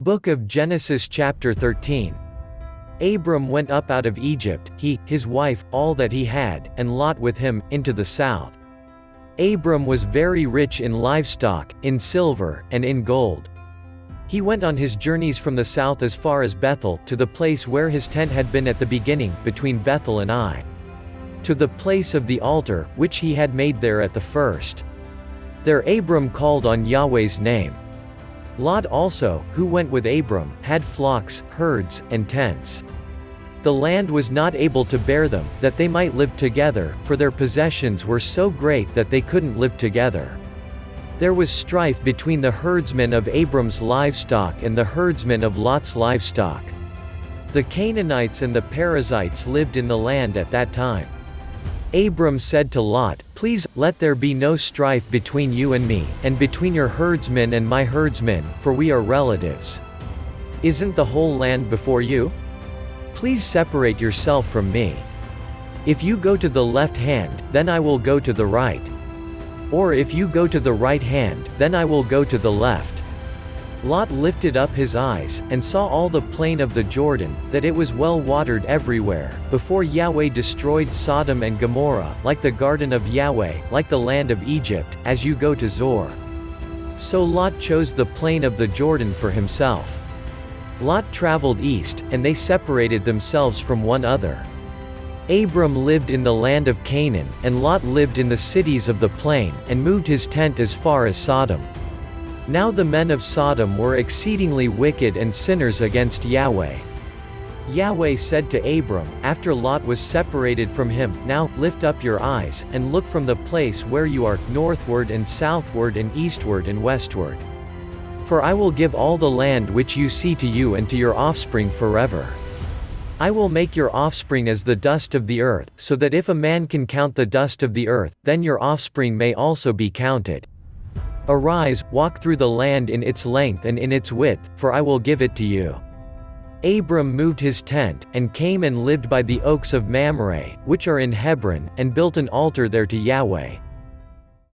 Book of Genesis chapter 13. Abram went up out of Egypt, he, his wife, all that he had, and Lot with him, into the south. Abram was very rich in livestock, in silver, and in gold. He went on his journeys from the south as far as Bethel, to the place where his tent had been at the beginning, between Bethel and Ai, to the place of the altar, which he had made there at the first. There Abram called on Yahweh's name. Lot also, who went with Abram, had flocks, herds, and tents. The land was not able to bear them, that they might live together, for their possessions were so great that they couldn't live together. There was strife between the herdsmen of Abram's livestock and the herdsmen of Lot's livestock. The Canaanites and the Perizzites lived in the land at that time. Abram said to Lot, "Please, let there be no strife between you and me, and between your herdsmen and my herdsmen, for we are relatives. Isn't the whole land before you? Please separate yourself from me. If you go to the left hand, then I will go to the right. Or if you go to the right hand, then I will go to the left." Lot lifted up his eyes, and saw all the plain of the Jordan, that it was well watered everywhere, before Yahweh destroyed Sodom and Gomorrah, like the garden of Yahweh, like the land of Egypt, as you go to Zoar. So Lot chose the plain of the Jordan for himself. Lot traveled east, and they separated themselves from one another. Abram lived in the land of Canaan, and Lot lived in the cities of the plain, and moved his tent as far as Sodom. Now the men of Sodom were exceedingly wicked and sinners against Yahweh. Yahweh said to Abram, after Lot was separated from him, "Now, lift up your eyes, and look from the place where you are, northward and southward and eastward and westward. For I will give all the land which you see to you and to your offspring forever. I will make your offspring as the dust of the earth, so that if a man can count the dust of the earth, then your offspring may also be counted. Arise, walk through the land in its length and in its width, for I will give it to you." Abram moved his tent, and came and lived by the oaks of Mamre, which are in Hebron, and built an altar there to Yahweh.